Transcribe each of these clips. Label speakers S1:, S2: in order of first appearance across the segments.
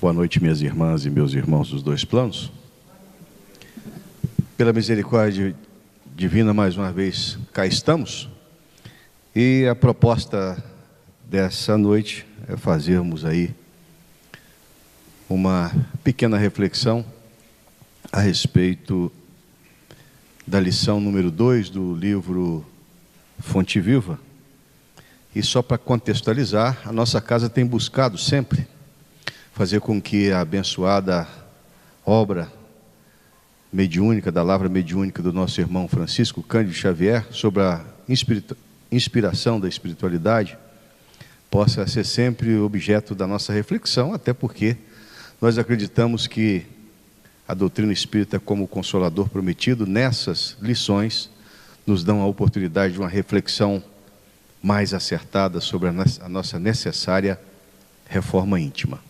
S1: Boa noite, minhas irmãs e meus irmãos dos dois planos. Pela misericórdia divina, mais uma vez, cá estamos. E a proposta dessa noite é fazermos aí uma pequena reflexão a respeito da lição número 2 do livro Fonte Viva. E só para contextualizar, a nossa casa tem buscado sempre fazer com que a abençoada obra mediúnica, da lavra mediúnica do nosso irmão Francisco Cândido Xavier, sobre a inspiração da espiritualidade, possa ser sempre objeto da nossa reflexão, até porque nós acreditamos que a doutrina espírita, como consolador prometido, nessas lições, nos dão a oportunidade de uma reflexão mais acertada sobre a nossa necessária reforma íntima.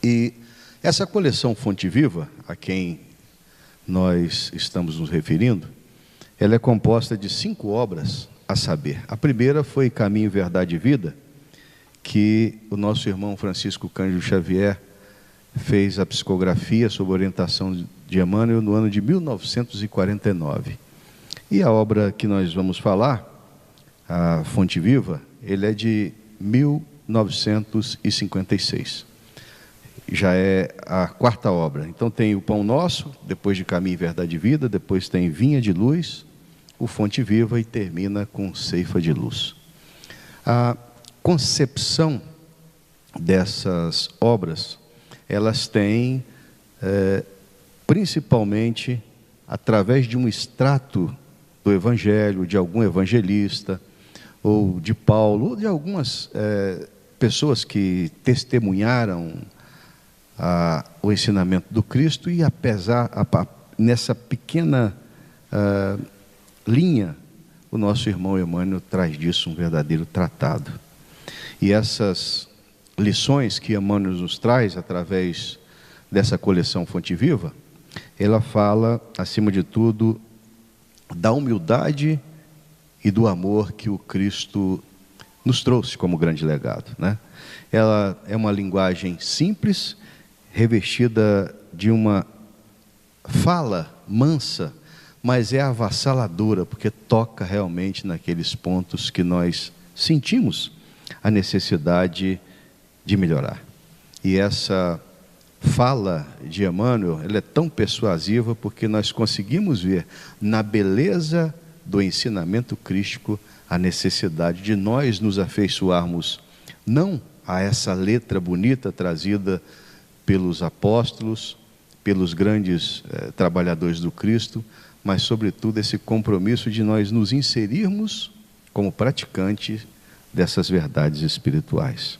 S1: E essa coleção Fonte Viva, a quem nós estamos nos referindo, ela é composta de 5 obras, a saber, a primeira foi Caminho, Verdade e Vida, que o nosso irmão Francisco Cândido Xavier fez a psicografia sob orientação de Emmanuel no ano de 1949. E a obra que nós vamos falar, a Fonte Viva, ele é de 1956. Já é a 4ª obra. Então tem o Pão Nosso, depois de Caminho, Verdade e Vida, depois tem Vinha de Luz, o Fonte Viva e termina com Ceifa de Luz. A concepção dessas obras, elas têm principalmente através de um extrato do Evangelho, de algum evangelista, ou de Paulo, ou de algumas pessoas que testemunharam o ensinamento do Cristo, e apesar nessa pequena linha, o nosso irmão Emmanuel traz disso um verdadeiro tratado. E essas lições que Emmanuel nos traz através dessa coleção Fonte Viva, ela fala, acima de tudo, da humildade e do amor que o Cristo nos trouxe como grande legado, né? Ela é uma linguagem simples, revestida de uma fala mansa, mas é avassaladora, porque toca realmente naqueles pontos que nós sentimos a necessidade de melhorar. E essa fala de Emmanuel, ela é tão persuasiva porque nós conseguimos ver na beleza do ensinamento crístico a necessidade de nós nos afeiçoarmos não a essa letra bonita trazida pelos apóstolos, pelos grandes trabalhadores do Cristo, mas sobretudo esse compromisso de nós nos inserirmos como praticantes dessas verdades espirituais.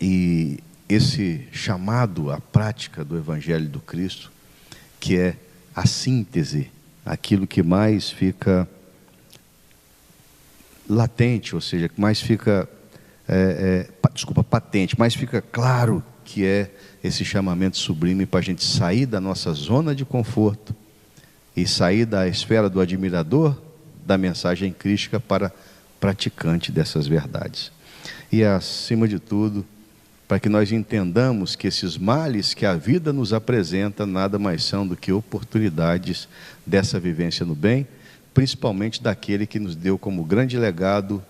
S1: E esse chamado à prática do Evangelho do Cristo, que é a síntese, aquilo que mais fica latente, ou seja, que mais fica, patente, mais fica claro que é esse chamamento sublime para a gente sair da nossa zona de conforto e sair da esfera do admirador da mensagem crística para praticante dessas verdades. E acima de tudo, para que nós entendamos que esses males que a vida nos apresenta nada mais são do que oportunidades dessa vivência no bem, principalmente daquele que nos deu como grande legado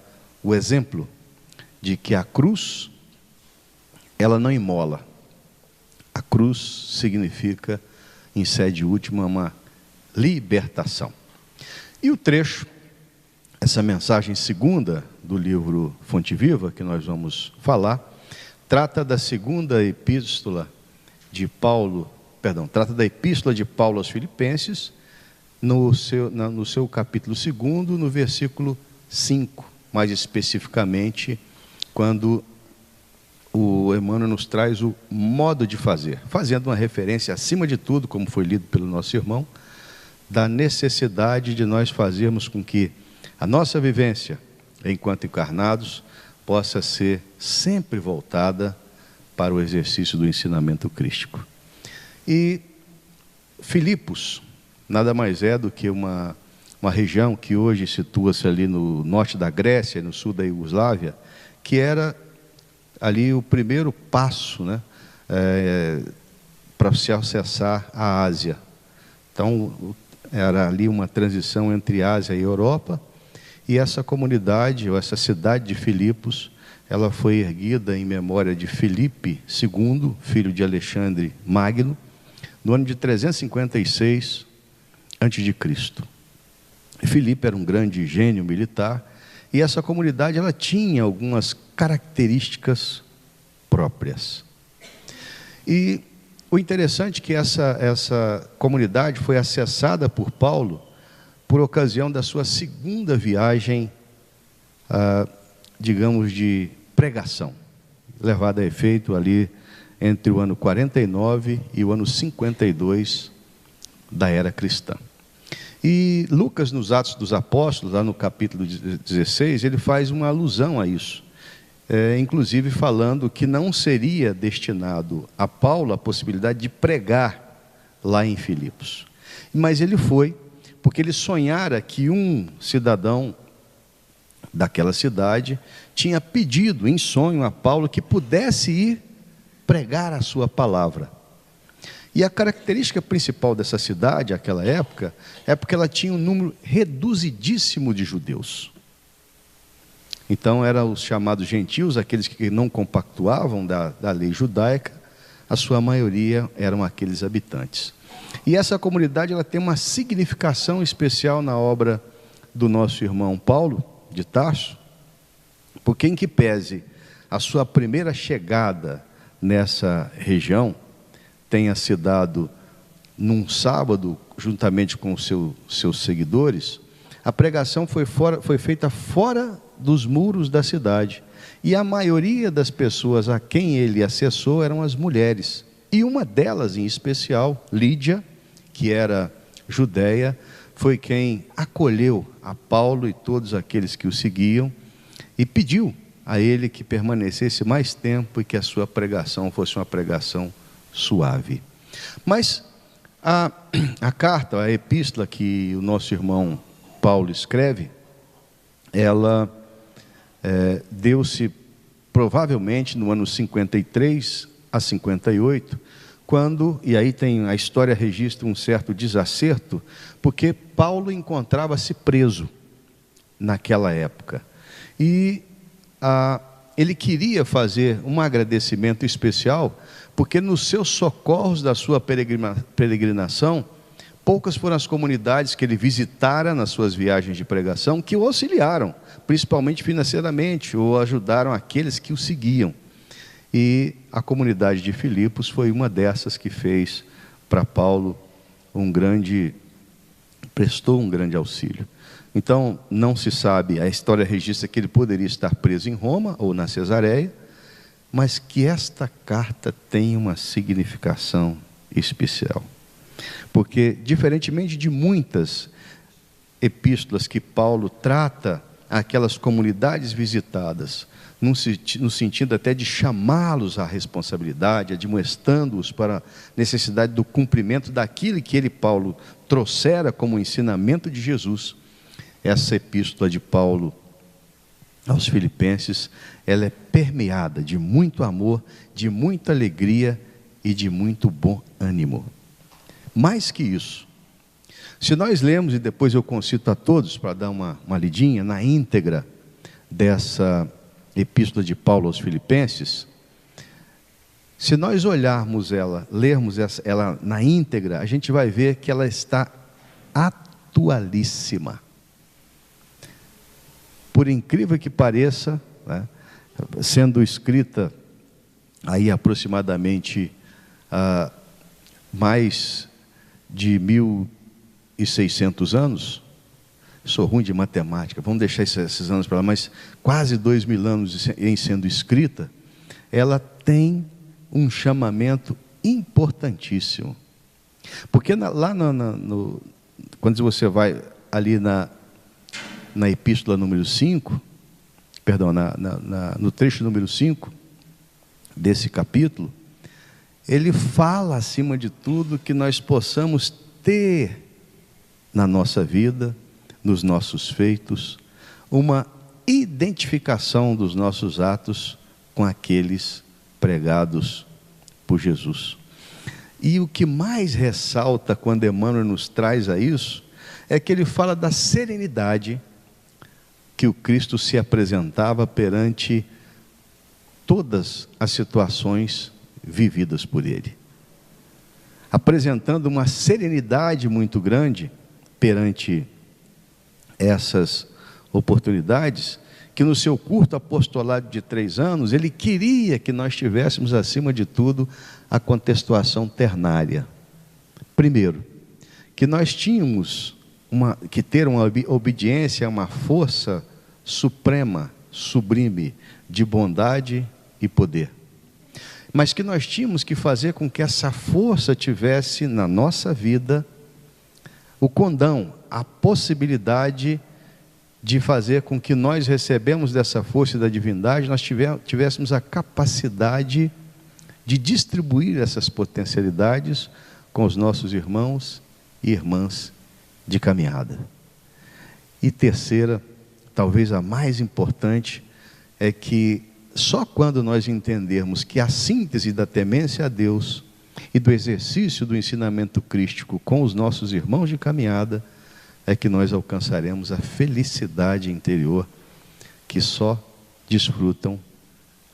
S1: o exemplo de que a cruz, ela não imola. A cruz significa, em sede última, uma libertação. E o trecho, essa mensagem segunda do livro Fonte Viva, que nós vamos falar, trata da segunda epístola de Paulo, trata da epístola de Paulo aos Filipenses, no seu capítulo 2, no versículo 5, mais especificamente, quando o Emmanuel nos traz o modo de fazer, fazendo uma referência, acima de tudo, como foi lido pelo nosso irmão, da necessidade de nós fazermos com que a nossa vivência, enquanto encarnados, possa ser sempre voltada para o exercício do ensinamento crístico. E Filipos nada mais é do que uma região que hoje situa-se ali no norte da Grécia, no sul da Iugoslávia, que era ali o primeiro passo, né, para se acessar a Ásia. Então, era ali uma transição entre Ásia e Europa, e essa comunidade, ou essa cidade de Filipos, ela foi erguida em memória de Filipe II, filho de Alexandre Magno, no ano de 356 a.C. Filipe era um grande gênio militar, e essa comunidade ela tinha algumas características próprias. E o interessante é que essa comunidade foi acessada por Paulo por ocasião da sua segunda viagem, digamos, de pregação, levada a efeito ali entre o ano 49 e o ano 52 da era cristã. E Lucas, nos Atos dos Apóstolos, lá no capítulo 16, ele faz uma alusão a isso, inclusive falando que não seria destinado a Paulo a possibilidade de pregar lá em Filipos, mas ele foi, porque ele sonhara que um cidadão daquela cidade tinha pedido em sonho a Paulo que pudesse ir pregar a sua palavra. E a característica principal dessa cidade, naquela época, é porque ela tinha um número reduzidíssimo de judeus. Então eram os chamados gentios, aqueles que não compactuavam da lei judaica, a sua maioria eram aqueles habitantes. E essa comunidade ela tem uma significação especial na obra do nosso irmão Paulo de Tarso, porque em que pese a sua primeira chegada nessa região tenha se dado num sábado, juntamente com seus seguidores, a pregação foi feita fora dos muros da cidade, e a maioria das pessoas a quem ele acessou eram as mulheres, e uma delas em especial, Lídia, que era judeia, foi quem acolheu a Paulo e todos aqueles que o seguiam, e pediu a ele que permanecesse mais tempo e que a sua pregação fosse uma pregação suave. Mas a carta, a epístola que o nosso irmão Paulo escreve, ela deu-se provavelmente no ano 53 a 58, quando, e aí a história registra um certo desacerto, porque Paulo encontrava-se preso naquela época, e ele queria fazer um agradecimento especial, porque nos seus socorros da sua peregrinação, poucas foram as comunidades que ele visitara nas suas viagens de pregação, que o auxiliaram, principalmente financeiramente, ou ajudaram aqueles que o seguiam. E a comunidade de Filipos foi uma dessas que fez para Paulo prestou um grande auxílio. Então, não se sabe, a história registra que ele poderia estar preso em Roma ou na Cesareia, mas que esta carta tem uma significação especial. Porque, diferentemente de muitas epístolas que Paulo trata aquelas comunidades visitadas, no sentido até de chamá-los à responsabilidade, admoestando-os para a necessidade do cumprimento daquilo que Paulo, trouxera como ensinamento de Jesus, essa epístola de Paulo aos Filipenses, ela é permeada de muito amor, de muita alegria e de muito bom ânimo. Mais que isso, se nós lemos, e depois eu concito a todos para dar uma lidinha na íntegra dessa epístola de Paulo aos Filipenses, se nós olharmos ela, lermos ela na íntegra, a gente vai ver que ela está atualíssima. Por incrível que pareça, né, sendo escrita aí aproximadamente mais de 1.600 anos, sou ruim de matemática, vamos deixar esses anos para lá, mas quase 2.000 anos em sendo escrita, ela tem um chamamento importantíssimo. Porque lá quando você vai ali na epístola número 5, perdão, no trecho número 5 desse capítulo, ele fala, acima de tudo, que nós possamos ter na nossa vida, nos nossos feitos, uma identificação dos nossos atos com aqueles pregados por Jesus. E o que mais ressalta quando Emmanuel nos traz a isso, é que ele fala da serenidade que o Cristo se apresentava perante todas as situações vividas por ele, apresentando uma serenidade muito grande perante essas oportunidades, que no seu curto apostolado de 3 anos, ele queria que nós tivéssemos, acima de tudo, a contextuação ternária. Primeiro, que nós tínhamos que ter uma obediência a uma força suprema, sublime, de bondade e poder. Mas que nós tínhamos que fazer com que essa força tivesse na nossa vida o condão, a possibilidade de fazer com que nós recebemos dessa força e da divindade, nós tivéssemos a capacidade de distribuir essas potencialidades com os nossos irmãos e irmãs de caminhada. E terceira, talvez a mais importante, é que só quando nós entendermos que a síntese da temência a Deus e do exercício do ensinamento crístico com os nossos irmãos de caminhada, é que nós alcançaremos a felicidade interior que só desfrutam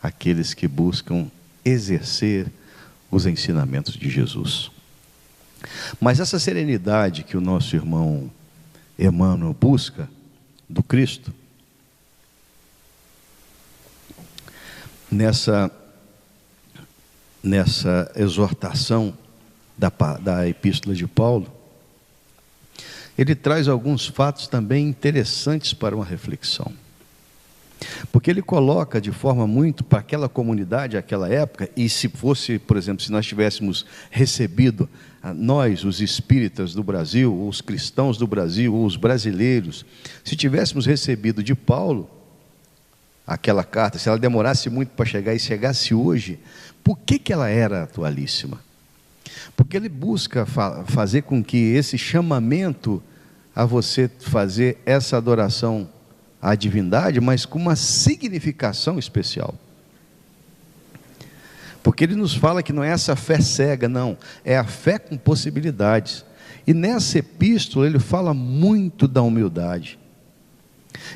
S1: aqueles que buscam exercer os ensinamentos de Jesus. Mas essa serenidade que o nosso irmão Emmanuel busca do Cristo, nessa exortação da Epístola de Paulo, ele traz alguns fatos também interessantes para uma reflexão. Porque ele coloca de forma muito para aquela comunidade, aquela época, e se fosse, por exemplo, se nós tivéssemos recebido, nós, os espíritas do Brasil, ou os cristãos do Brasil, ou os brasileiros, se tivéssemos recebido de Paulo aquela carta, se ela demorasse muito para chegar e chegasse hoje, por que ela era atualíssima? Porque ele busca fazer com que esse chamamento a você fazer essa adoração à divindade, mas com uma significação especial. Porque ele nos fala que não é essa fé cega, não, é a fé com possibilidades. E nessa epístola ele fala muito da humildade.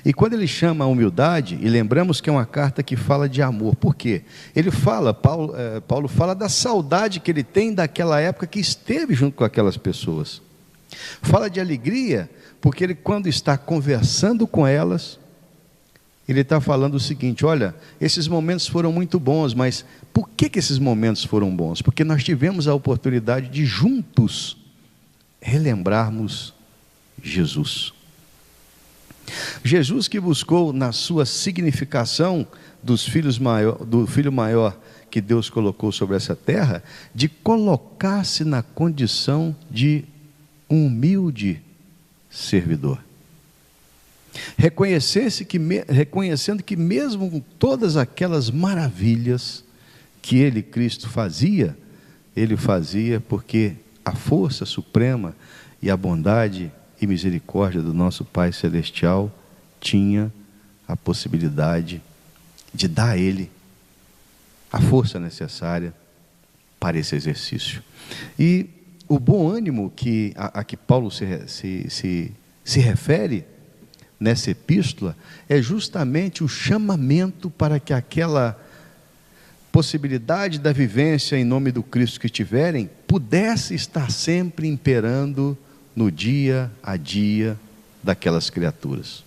S1: E quando ele chama a humildade, e lembramos que é uma carta que fala de amor, por quê? Ele fala, Paulo fala da saudade que ele tem daquela época que esteve junto com aquelas pessoas. Fala de alegria, porque ele, quando está conversando com elas, ele está falando o seguinte: olha, esses momentos foram muito bons, mas por que esses momentos foram bons? Porque nós tivemos a oportunidade de juntos relembrarmos Jesus. Jesus que buscou na sua significação do filho maior que Deus colocou sobre essa terra, de colocar-se na condição de um humilde servidor. Reconhecendo que mesmo com todas aquelas maravilhas que ele, Cristo, fazia, ele fazia porque a força suprema e a bondade e misericórdia do nosso Pai Celestial tinha a possibilidade de dar a ele a força necessária para esse exercício. E o bom ânimo a que Paulo se refere nessa epístola é justamente o chamamento para que aquela possibilidade da vivência em nome do Cristo que tiverem pudesse estar sempre imperando no dia a dia daquelas criaturas.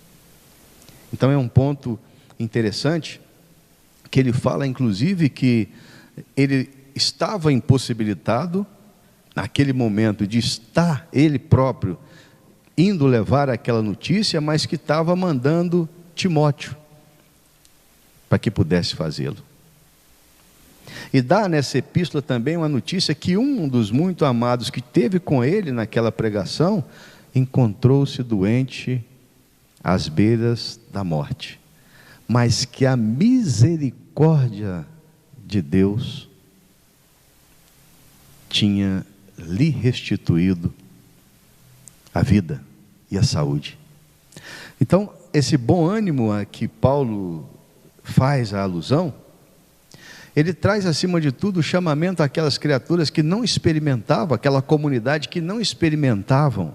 S1: Então é um ponto interessante, que ele fala inclusive que ele estava impossibilitado naquele momento de estar ele próprio indo levar aquela notícia, mas que estava mandando Timóteo para que pudesse fazê-lo. E dá nessa epístola também uma notícia que um dos muito amados que teve com ele naquela pregação, encontrou-se doente às beiras da morte, mas que a misericórdia de Deus tinha lhe restituído a vida e a saúde. Então, esse bom ânimo a que Paulo faz a alusão, Ele traz, acima de tudo, o chamamento àquelas criaturas que não experimentavam, aquela comunidade que não experimentavam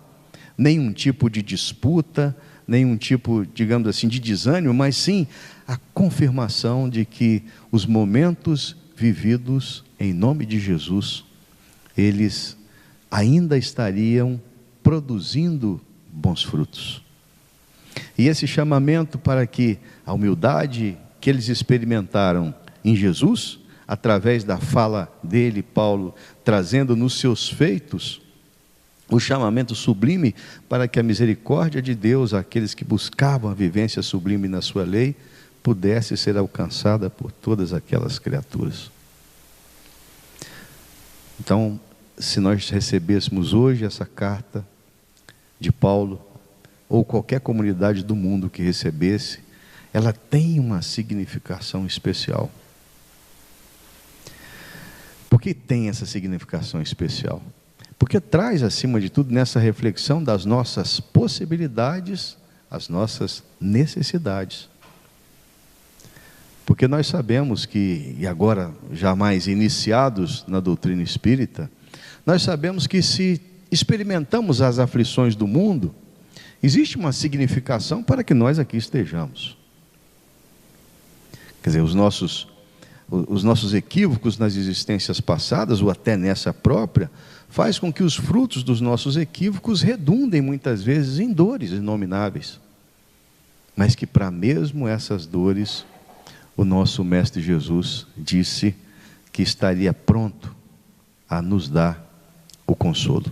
S1: nenhum tipo de disputa, nenhum tipo, digamos assim, de desânimo, mas sim a confirmação de que os momentos vividos em nome de Jesus, eles ainda estariam produzindo bons frutos. E esse chamamento para que a humildade que eles experimentaram em Jesus, através da fala dele, Paulo, trazendo nos seus feitos, o chamamento sublime para que a misericórdia de Deus, aqueles que buscavam a vivência sublime na sua lei, pudesse ser alcançada por todas aquelas criaturas. Então, se nós recebêssemos hoje essa carta de Paulo, ou qualquer comunidade do mundo que recebesse, ela tem uma significação especial. Por que tem essa significação especial? Porque traz, acima de tudo, nessa reflexão das nossas possibilidades, as nossas necessidades. Porque nós sabemos que, e agora jamais iniciados na doutrina espírita, nós sabemos que se experimentamos as aflições do mundo, existe uma significação para que nós aqui estejamos. Quer dizer, os nossos equívocos nas existências passadas, ou até nessa própria, faz com que os frutos dos nossos equívocos redundem muitas vezes em dores inomináveis. Mas que para mesmo essas dores, o nosso Mestre Jesus disse que estaria pronto a nos dar o consolo.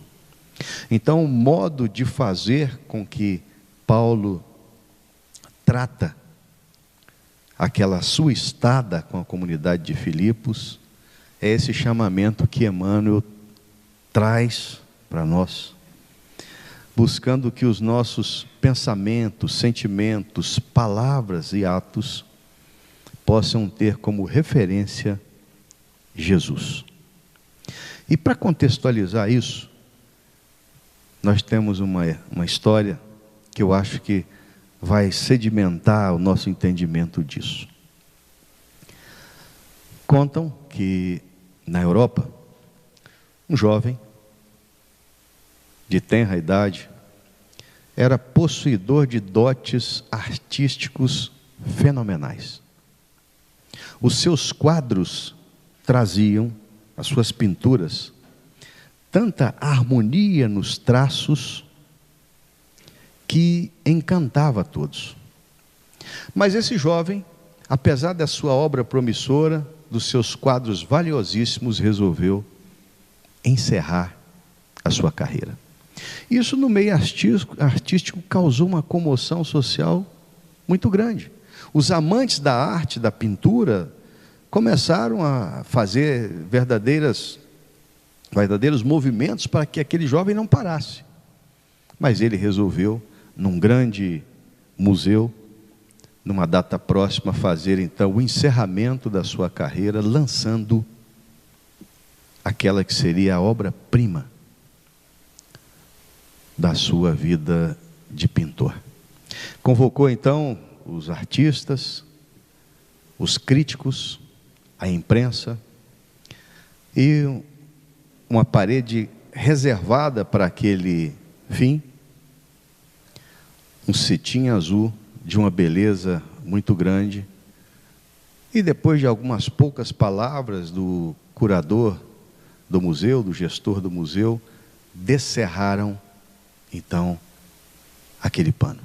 S1: Então, o modo de fazer com que Paulo trata aquela sua estada com a comunidade de Filipos é esse chamamento que Emmanuel traz para nós, buscando que os nossos pensamentos, sentimentos, palavras e atos possam ter como referência Jesus. E para contextualizar isso, nós temos uma história que eu acho que vai sedimentar o nosso entendimento disso. Contam que na Europa, um jovem de tenra idade era possuidor de dotes artísticos fenomenais. Os seus quadros traziam, as suas pinturas, tanta harmonia nos traços que encantava a todos. Mas esse jovem, apesar da sua obra promissora, dos seus quadros valiosíssimos, resolveu encerrar a sua carreira. Isso no meio artístico causou uma comoção social muito grande. Os amantes da arte, da pintura, começaram a fazer verdadeiros movimentos para que aquele jovem não parasse. Mas ele resolveu, num grande museu, numa data próxima, fazer então o encerramento da sua carreira, lançando aquela que seria a obra-prima da sua vida de pintor. Convocou então os artistas, os críticos, a imprensa, e uma parede reservada para aquele fim, um cetim azul de uma beleza muito grande, e depois de algumas poucas palavras do curador do museu, do gestor do museu, descerraram então aquele pano.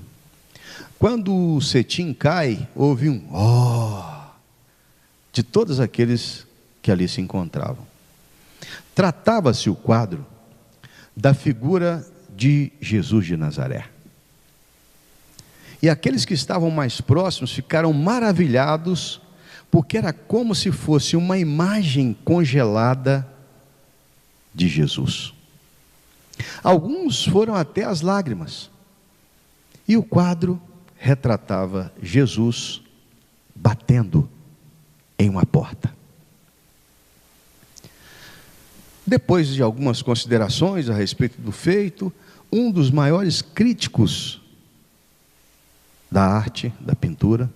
S1: Quando o cetim cai, houve um "oh" de todos aqueles que ali se encontravam. Tratava-se o quadro da figura de Jesus de Nazaré. E aqueles que estavam mais próximos ficaram maravilhados, porque era como se fosse uma imagem congelada de Jesus. Alguns foram até as lágrimas, e o quadro retratava Jesus batendo em uma porta. Depois de algumas considerações a respeito do feito, um dos maiores críticos da arte, da pintura,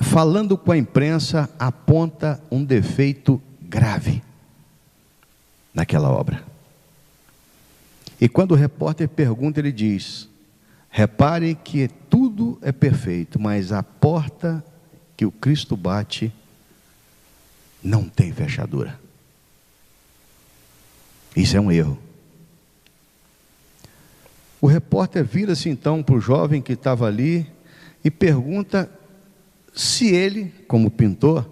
S1: falando com a imprensa, aponta um defeito grave naquela obra. E quando o repórter pergunta, ele diz: repare que tudo é perfeito, mas a porta que o Cristo bate não tem fechadura. Isso é um erro. O repórter vira-se então para o jovem que estava ali e pergunta se ele, como pintor,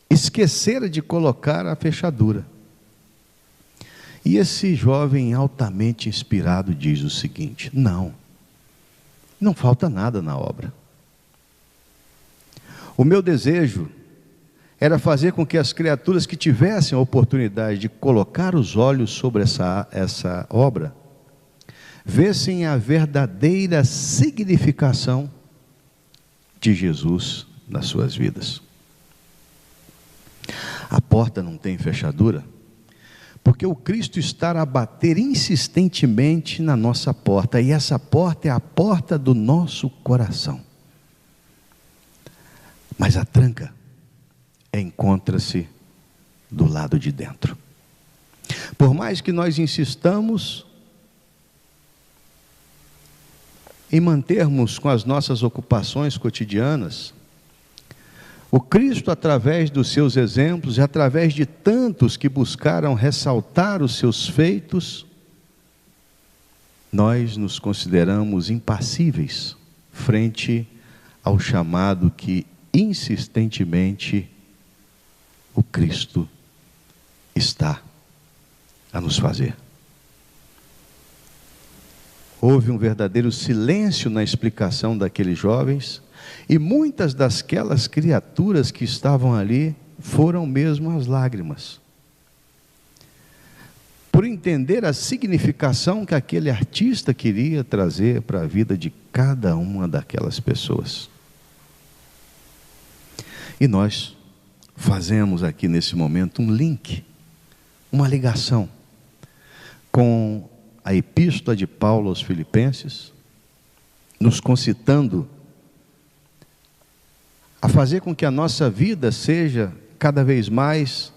S1: esquecera de colocar a fechadura. E esse jovem altamente inspirado diz o seguinte: não falta nada na obra. O meu desejo era fazer com que as criaturas que tivessem a oportunidade de colocar os olhos sobre essa obra, vissem a verdadeira significação de Jesus nas suas vidas. A porta não tem fechadura, porque o Cristo está a bater insistentemente na nossa porta, e essa porta é a porta do nosso coração. Mas a tranca encontra-se do lado de dentro. Por mais que nós insistamos em mantermos com as nossas ocupações cotidianas, o Cristo, através dos seus exemplos e através de tantos que buscaram ressaltar os seus feitos, nós nos consideramos impassíveis frente ao chamado que insistentemente o Cristo está a nos fazer. Houve um verdadeiro silêncio na explicação daqueles jovens, e muitas daquelas criaturas que estavam ali foram mesmo as lágrimas, por entender a significação que aquele artista queria trazer para a vida de cada uma daquelas pessoas. E nós fazemos aqui nesse momento um link, uma ligação com a epístola de Paulo aos Filipenses, nos concitando a fazer com que a nossa vida seja cada vez mais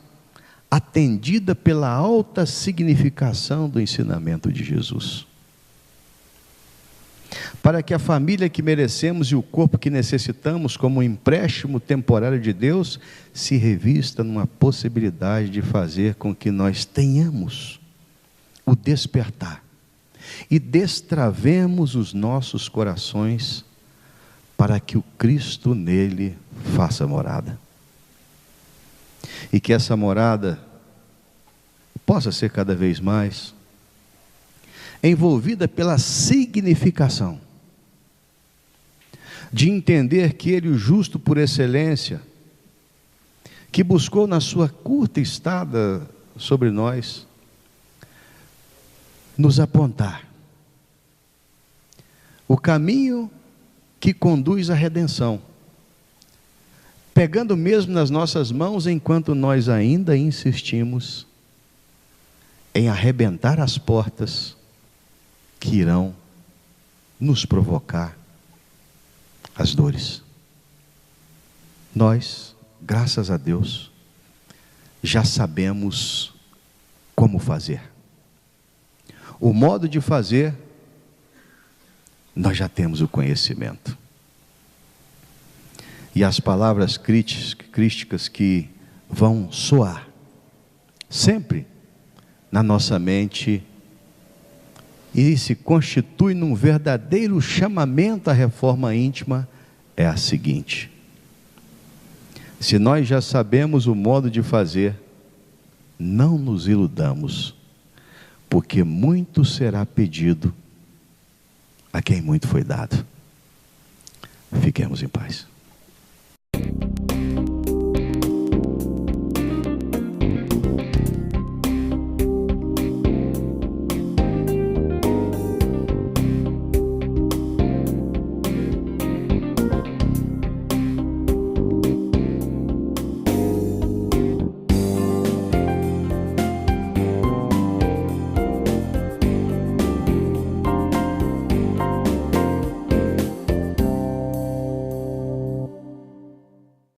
S1: atendida pela alta significação do ensinamento de Jesus. Para que a família que merecemos e o corpo que necessitamos como um empréstimo temporário de Deus se revista numa possibilidade de fazer com que nós tenhamos o despertar e destravemos os nossos corações para que o Cristo nele faça morada. E que essa morada possa ser cada vez mais envolvida pela significação de entender que Ele, o justo por excelência, que buscou na sua curta estada sobre nós, nos apontar o caminho que conduz à redenção, pegando mesmo nas nossas mãos, enquanto nós ainda insistimos em arrebentar as portas que irão nos provocar as dores. Nós, graças a Deus, já sabemos como fazer. O modo de fazer, nós já temos o conhecimento. E as palavras críticas que vão soar sempre na nossa mente e se constitui num verdadeiro chamamento à reforma íntima é a seguinte: se nós já sabemos o modo de fazer, não nos iludamos, porque muito será pedido a quem muito foi dado. Fiquemos em paz.